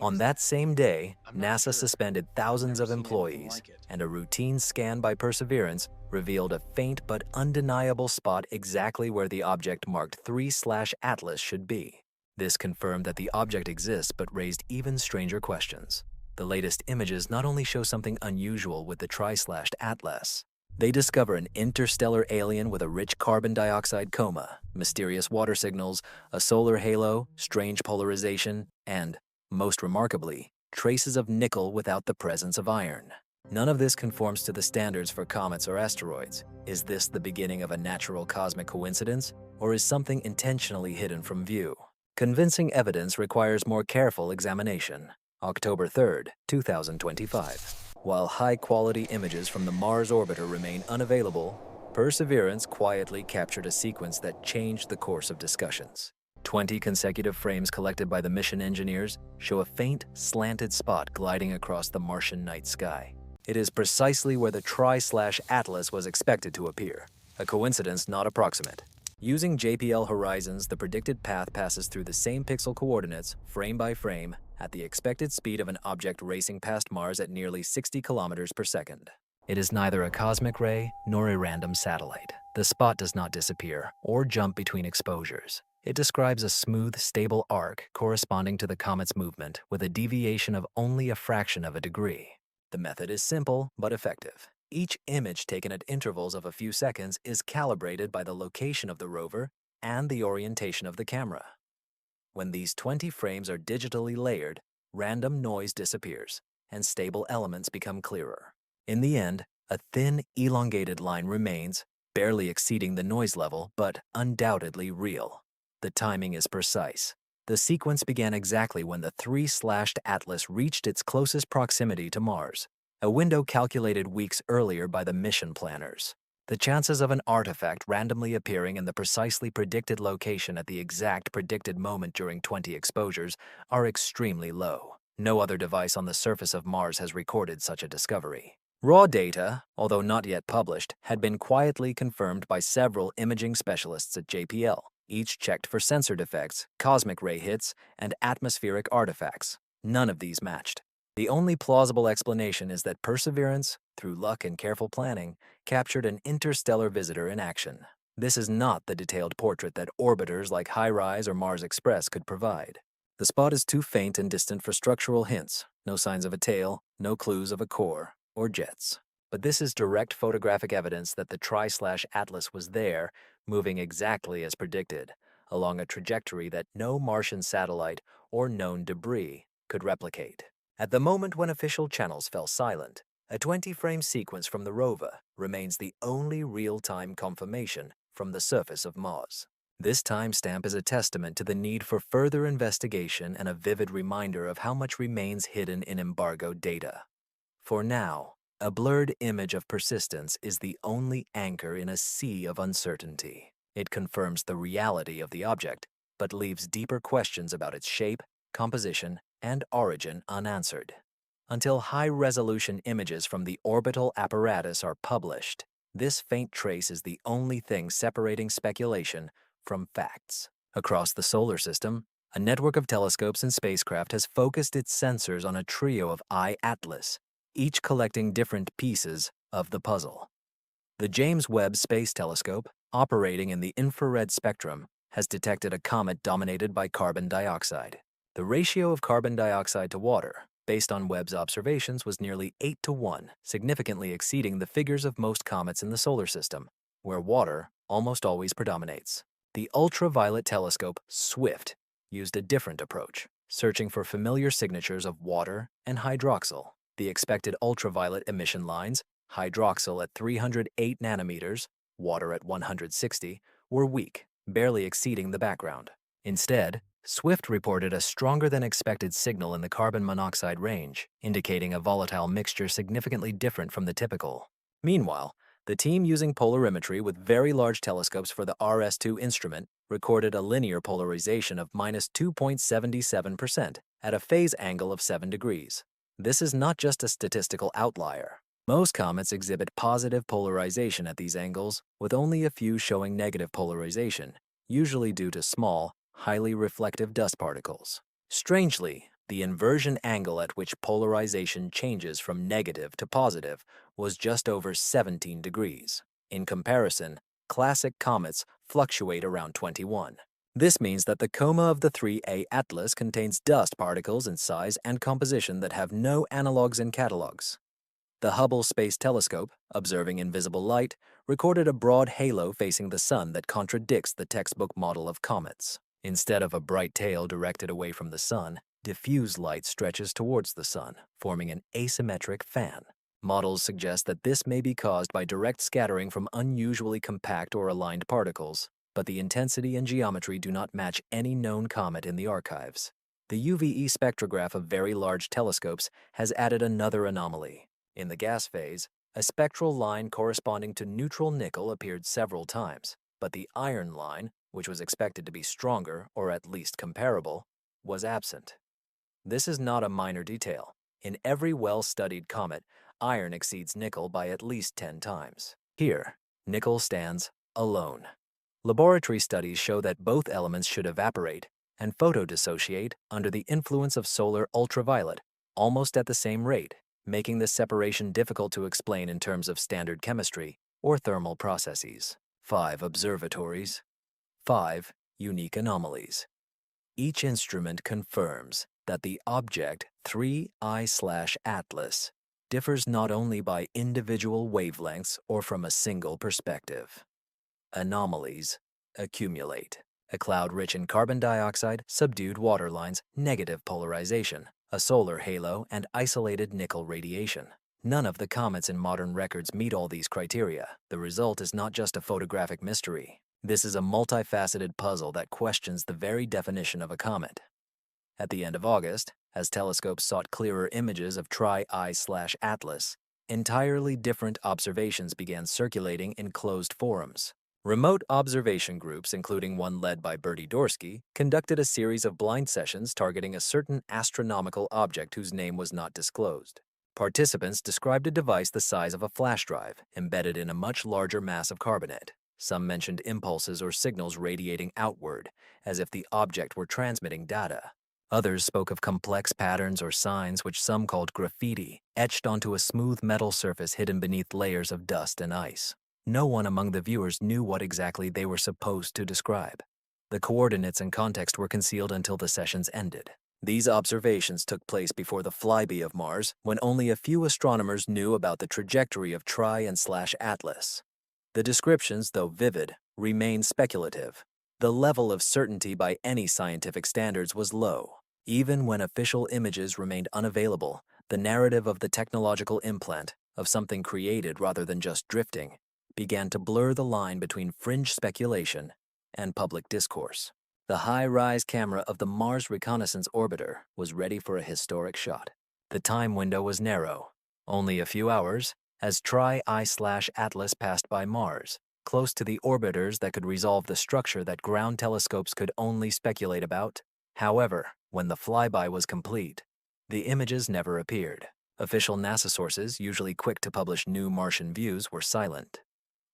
On that same day, NASA suspended thousands of employees, and a routine scan by Perseverance revealed a faint but undeniable spot exactly where the object marked 3/Atlas should be. This confirmed that the object exists but raised even stranger questions. The latest images not only show something unusual with the tri/Atlas, they discover an interstellar alien with a rich carbon dioxide coma, mysterious water signals, a solar halo, strange polarization, and, most remarkably, traces of nickel without the presence of iron. None of this conforms to the standards for comets or asteroids. Is this the beginning of a natural cosmic coincidence, or is something intentionally hidden from view? Convincing evidence requires more careful examination. October 3rd, 2025. While high-quality images from the Mars orbiter remain unavailable, Perseverance quietly captured a sequence that changed the course of discussions. 20 consecutive frames collected by the mission engineers show a faint, slanted spot gliding across the Martian night sky. It is precisely where the tri/Atlas was expected to appear, a coincidence not approximate. Using JPL horizons, the predicted path passes through the same pixel coordinates, frame by frame, at the expected speed of an object racing past Mars at nearly 60 kilometers per second. It is neither a cosmic ray nor a random satellite. The spot does not disappear or jump between exposures. It describes a smooth, stable arc corresponding to the comet's movement with a deviation of only a fraction of a degree. The method is simple but effective. Each image taken at intervals of a few seconds is calibrated by the location of the rover and the orientation of the camera. When these 20 frames are digitally layered, random noise disappears and stable elements become clearer. In the end, a thin, elongated line remains, barely exceeding the noise level, but undoubtedly real. The timing is precise. The sequence began exactly when the 3/Atlas reached its closest proximity to Mars, a window calculated weeks earlier by the mission planners. The chances of an artifact randomly appearing in the precisely predicted location at the exact predicted moment during 20 exposures are extremely low. No other device on the surface of Mars has recorded such a discovery. Raw data, although not yet published, had been quietly confirmed by several imaging specialists at JPL. Each checked for sensor defects, cosmic ray hits, and atmospheric artifacts. None of these matched. The only plausible explanation is that Perseverance, through luck and careful planning, captured an interstellar visitor in action. This is not the detailed portrait that orbiters like HiRISE or Mars Express could provide. The spot is too faint and distant for structural hints, no signs of a tail, no clues of a core or jets. But this is direct photographic evidence that the tri/Atlas was there, moving exactly as predicted, along a trajectory that no Martian satellite or known debris could replicate. At the moment when official channels fell silent, a 20-frame sequence from the rover remains the only real-time confirmation from the surface of Mars. This timestamp is a testament to the need for further investigation and a vivid reminder of how much remains hidden in embargoed data. For now, a blurred image of persistence is the only anchor in a sea of uncertainty. It confirms the reality of the object, but leaves deeper questions about its shape, composition, and origin unanswered. Until high-resolution images from the orbital apparatus are published, this faint trace is the only thing separating speculation from facts. Across the solar system, a network of telescopes and spacecraft has focused its sensors on a trio of I-Atlas, each collecting different pieces of the puzzle. The James Webb Space Telescope, operating in the infrared spectrum, has detected a comet dominated by carbon dioxide. The ratio of carbon dioxide to water, based on Webb's observations, was nearly 8:1, significantly exceeding the figures of most comets in the solar system, where water almost always predominates. The ultraviolet telescope, SWIFT, used a different approach, searching for familiar signatures of water and hydroxyl. The expected ultraviolet emission lines, hydroxyl at 308 nanometers, water at 160, were weak, barely exceeding the background. Instead, SWIFT reported a stronger than expected signal in the carbon monoxide range, indicating a volatile mixture significantly different from the typical. Meanwhile, the team using polarimetry with very large telescopes for the RS2 instrument recorded a linear polarization of -2.77% at a phase angle of 7 degrees. This is not just a statistical outlier. Most comets exhibit positive polarization at these angles, with only a few showing negative polarization, usually due to small, highly reflective dust particles. Strangely, The inversion angle at which polarization changes from negative to positive was just over 17 degrees. In comparison, classic comets fluctuate around 21. This means that the coma of the 3A Atlas contains dust particles in size and composition that have no analogs in catalogs. The Hubble Space Telescope, observing invisible light, recorded a broad halo facing the sun that contradicts the textbook model of comets. Instead of a bright tail directed away from the sun, diffuse light stretches towards the sun, forming an asymmetric fan. Models suggest that this may be caused by direct scattering from unusually compact or aligned particles, but the intensity and geometry do not match any known comet in the archives. The UVE spectrograph of very large telescopes has added another anomaly. In the gas phase, a spectral line corresponding to neutral nickel appeared several times, but the iron line, which was expected to be stronger or at least comparable, was absent. This is not a minor detail. In every well-studied comet, iron exceeds nickel by at least 10 times. Here, nickel stands alone. Laboratory studies show that both elements should evaporate and photodissociate under the influence of solar ultraviolet almost at the same rate, making this separation difficult to explain in terms of standard chemistry or thermal processes. 5 observatories. 5 unique anomalies. Each instrument confirms that the object 3I/Atlas differs not only by individual wavelengths or from a single perspective. Anomalies accumulate. A cloud rich in carbon dioxide, subdued water lines, negative polarization, a solar halo, and isolated nickel radiation. None of the comets in modern records meet all these criteria. The result is not just a photographic mystery. This is a multifaceted puzzle that questions the very definition of a comet. At the end of August, as telescopes sought clearer images of Tri-I/Atlas, entirely different observations began circulating in closed forums. Remote observation groups, including one led by Bertie Dorsky, conducted a series of blind sessions targeting a certain astronomical object whose name was not disclosed. Participants described a device the size of a flash drive, embedded in a much larger mass of carbonate. Some mentioned impulses or signals radiating outward, as if the object were transmitting data. Others spoke of complex patterns or signs which some called graffiti, etched onto a smooth metal surface hidden beneath layers of dust and ice. No one among the viewers knew what exactly they were supposed to describe. The coordinates and context were concealed until the sessions ended. These observations took place before the flyby of Mars, when only a few astronomers knew about the trajectory of Tri-Atlas. The descriptions, though vivid, remained speculative. The level of certainty by any scientific standards was low. Even when official images remained unavailable, the narrative of the technological implant, of something created rather than just drifting, began to blur the line between fringe speculation and public discourse. The high-rise camera of the Mars Reconnaissance Orbiter was ready for a historic shot. The time window was narrow, only a few hours, as Tri-I/Atlas passed by Mars, close to the orbiters that could resolve the structure that ground telescopes could only speculate about. However, when the flyby was complete, the images never appeared. Official NASA sources, usually quick to publish new Martian views, were silent.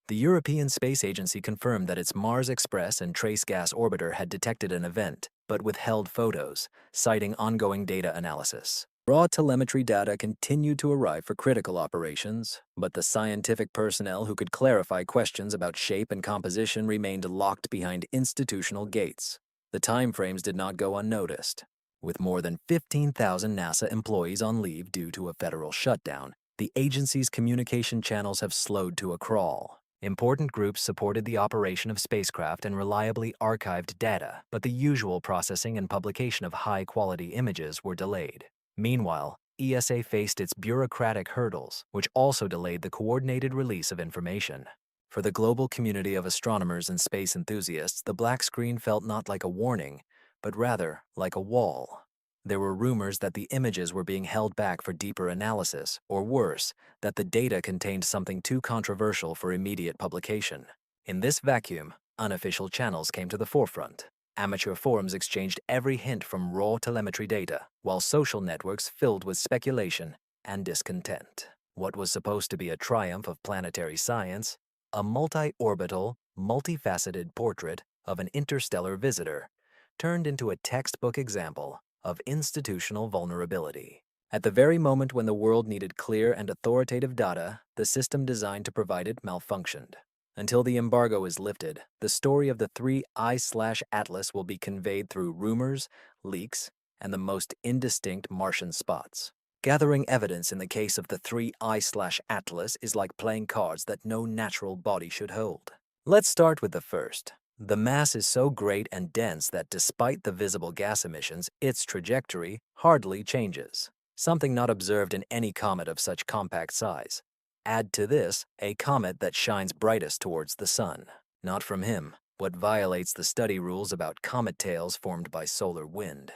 The European Space Agency confirmed that its Mars Express and Trace Gas Orbiter had detected an event, but withheld photos, citing ongoing data analysis. Raw telemetry data continued to arrive for critical operations, but the scientific personnel who could clarify questions about shape and composition remained locked behind institutional gates. The timeframes did not go unnoticed. With more than 15,000 NASA employees on leave due to a federal shutdown, the agency's communication channels have slowed to a crawl. Important groups supported the operation of spacecraft and reliably archived data, but the usual processing and publication of high-quality images were delayed. Meanwhile, ESA faced its bureaucratic hurdles, which also delayed the coordinated release of information. For the global community of astronomers and space enthusiasts, the black screen felt not like a warning, but rather like a wall. There were rumors that the images were being held back for deeper analysis, or worse, that the data contained something too controversial for immediate publication. In this vacuum, unofficial channels came to the forefront. Amateur forums exchanged every hint from raw telemetry data, while social networks filled with speculation and discontent. What was supposed to be a triumph of planetary science, a multi-orbital, multifaceted portrait of an interstellar visitor, turned into a textbook example of institutional vulnerability. At the very moment when the world needed clear and authoritative data, the system designed to provide it malfunctioned. Until the embargo is lifted, the story of the 3I/Atlas will be conveyed through rumors, leaks, and the most indistinct Martian spots. Gathering evidence in the case of the 3I/Atlas is like playing cards that no natural body should hold. Let's start with the first. The mass is so great and dense that despite the visible gas emissions, its trajectory hardly changes, something not observed in any comet of such compact size. Add to this a comet that shines brightest towards the sun. Not from him, what violates the study rules about comet tails formed by solar wind.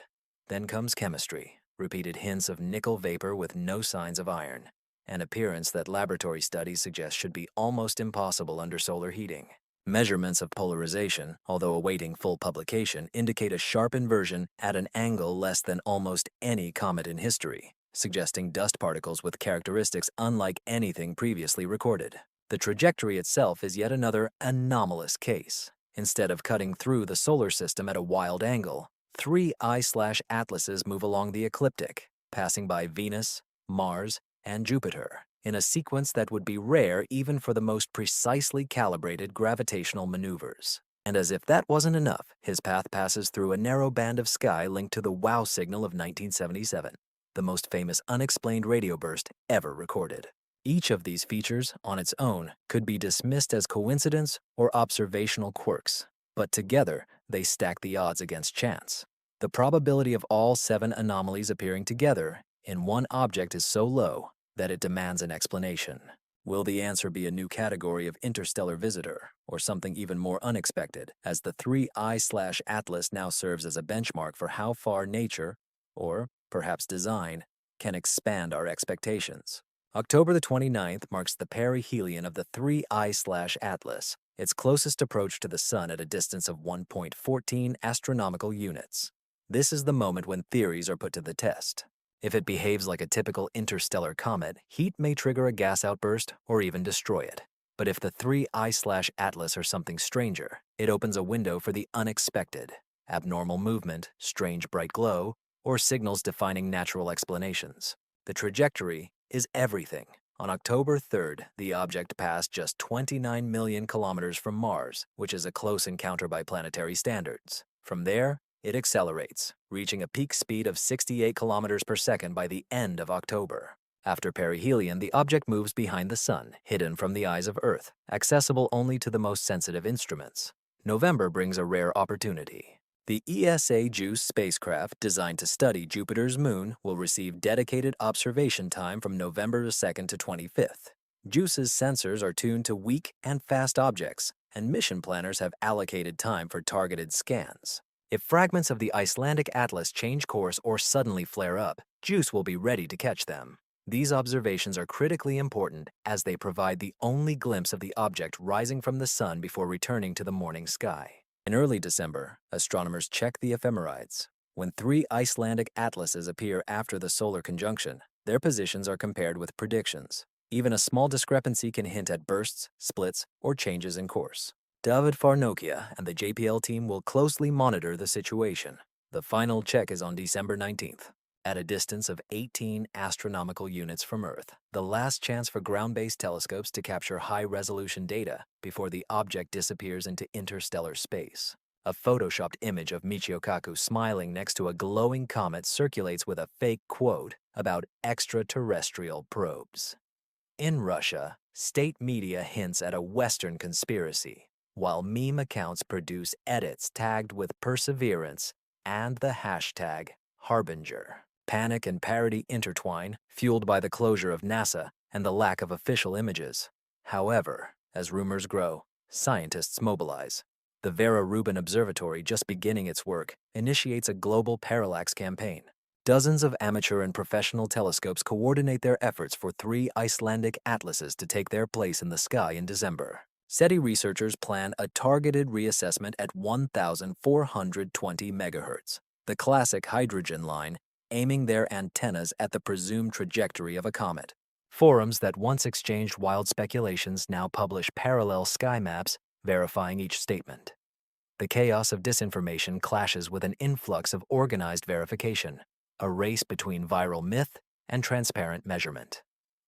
Then comes chemistry, repeated hints of nickel vapor with no signs of iron, an appearance that laboratory studies suggest should be almost impossible under solar heating. Measurements of polarization, although awaiting full publication, indicate a sharp inversion at an angle less than almost any comet in history, suggesting dust particles with characteristics unlike anything previously recorded. The trajectory itself is yet another anomalous case. Instead of cutting through the solar system at a wild angle, 3I/Atlases move along the ecliptic, passing by Venus, Mars, and Jupiter, in a sequence that would be rare even for the most precisely calibrated gravitational maneuvers. And as if that wasn't enough, his path passes through a narrow band of sky linked to the WOW signal of 1977, the most famous unexplained radio burst ever recorded. Each of these features, on its own, could be dismissed as coincidence or observational quirks, but together they stack the odds against chance. The probability of all 7 anomalies appearing together in one object is so low that it demands an explanation. Will the answer be a new category of interstellar visitor, or something even more unexpected, as the 3I/Atlas now serves as a benchmark for how far nature, or perhaps design, can expand our expectations? October the 29th marks the perihelion of the 3I/Atlas, its closest approach to the Sun at a distance of 1.14 astronomical units. This is the moment when theories are put to the test. If it behaves like a typical interstellar comet, heat may trigger a gas outburst or even destroy it. But if the 3I/Atlas are something stranger, it opens a window for the unexpected: abnormal movement, strange bright glow, or signals defining natural explanations. The trajectory is everything. On October 3rd, the object passed just 29 million kilometers from Mars, which is a close encounter by planetary standards. From there, it accelerates, reaching a peak speed of 68 kilometers per second by the end of October. After perihelion, the object moves behind the Sun, hidden from the eyes of Earth, accessible only to the most sensitive instruments. November brings a rare opportunity. The ESA JUICE spacecraft, designed to study Jupiter's moon, will receive dedicated observation time from November 2nd to 25th. JUICE's sensors are tuned to weak and fast objects, and mission planners have allocated time for targeted scans. If fragments of the Icelandic Atlas change course or suddenly flare up, JUICE will be ready to catch them. These observations are critically important as they provide the only glimpse of the object rising from the Sun before returning to the morning sky. In early December, astronomers check the ephemerides. When 3 Icelandic atlases appear after the solar conjunction, their positions are compared with predictions. Even a small discrepancy can hint at bursts, splits, or changes in course. David Farnokia and the JPL team will closely monitor the situation. The final check is on December 19th. At a distance of 18 astronomical units from Earth, the last chance for ground-based telescopes to capture high-resolution data before the object disappears into interstellar space. A photoshopped image of Michio Kaku smiling next to a glowing comet circulates with a fake quote about extraterrestrial probes. In Russia, state media hints at a Western conspiracy, while meme accounts produce edits tagged with perseverance and the hashtag Harbinger. Panic and parody intertwine, fueled by the closure of NASA and the lack of official images. However, as rumors grow, scientists mobilize. The Vera Rubin Observatory, just beginning its work, initiates a global parallax campaign. Dozens of amateur and professional telescopes coordinate their efforts for 3 Icelandic atlases to take their place in the sky in December. SETI researchers plan a targeted reassessment at 1,420 megahertz, the classic hydrogen line, aiming their antennas at the presumed trajectory of a comet. Forums that once exchanged wild speculations now publish parallel sky maps verifying each statement. The chaos of disinformation clashes with an influx of organized verification, a race between viral myth and transparent measurement.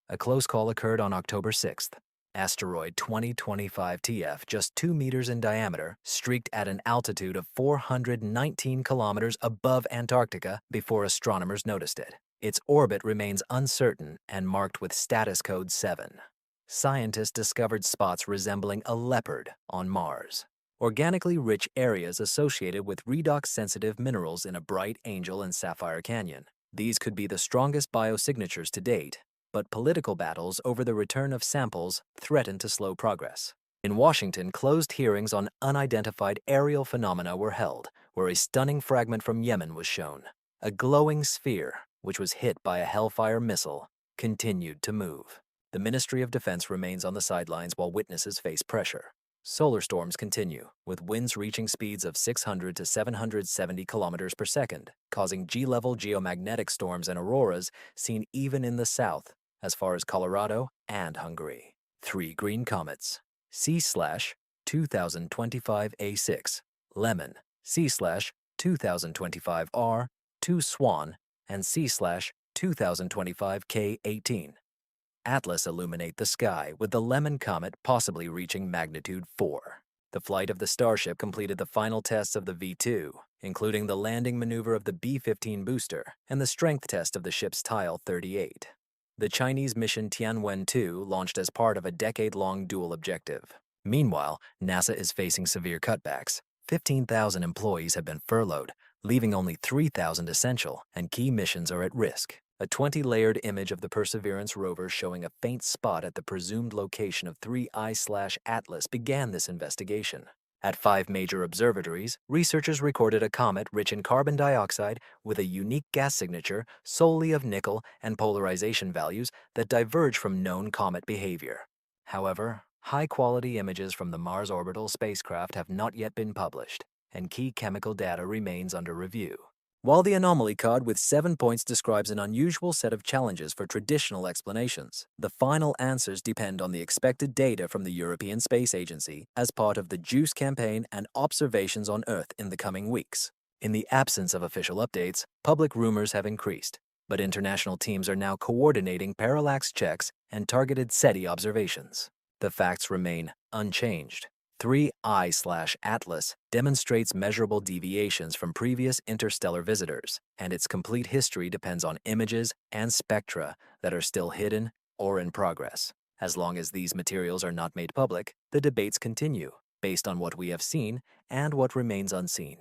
A close call occurred on October 6th. Asteroid 2025 TF, just 2 meters in diameter, streaked at an altitude of 419 kilometers above Antarctica before astronomers noticed it. Its orbit remains uncertain and marked with status code 7. Scientists discovered spots resembling a leopard on Mars, organically rich areas associated with redox-sensitive minerals in a bright Angel and Sapphire Canyon. These could be the strongest biosignatures to date, but political battles over the return of samples threaten to slow progress. In Washington, closed hearings on unidentified aerial phenomena were held, where a stunning fragment from Yemen was shown. A glowing sphere, which was hit by a Hellfire missile, continued to move. The Ministry of Defense remains on the sidelines while witnesses face pressure. Solar storms continue, with winds reaching speeds of 600 to 770 kilometers per second, causing G-level geomagnetic storms and auroras seen even in the south, as far as Colorado and Hungary. 3 green comets: C/2025 A6, Lemon, C/2025 R, 2 Swan, and C/2025 K18. Atlas illuminate the sky, with the Lemon Comet possibly reaching magnitude 4. The flight of the Starship completed the final tests of the V2, including the landing maneuver of the B-15 booster and the strength test of the ship's Tile 38. The Chinese mission Tianwen-2 launched as part of a decade-long dual objective. Meanwhile, NASA is facing severe cutbacks. 15,000 employees have been furloughed, leaving only 3,000 essential, and key missions are at risk. A 20-layered image of the Perseverance rover showing a faint spot at the presumed location of 3I/Atlas began this investigation. At 5 major observatories, researchers recorded a comet rich in carbon dioxide with a unique gas signature solely of nickel and polarization values that diverge from known comet behavior. However, high-quality images from the Mars orbital spacecraft have not yet been published, and key chemical data remains under review. While the anomaly card with 7 points describes an unusual set of challenges for traditional explanations, the final answers depend on the expected data from the European Space Agency as part of the JUICE campaign and observations on Earth in the coming weeks. In the absence of official updates, public rumors have increased, but international teams are now coordinating parallax checks and targeted SETI observations. The facts remain unchanged. 3I/Atlas demonstrates measurable deviations from previous interstellar visitors, and its complete history depends on images and spectra that are still hidden or in progress. As long as these materials are not made public, the debates continue, based on what we have seen and what remains unseen.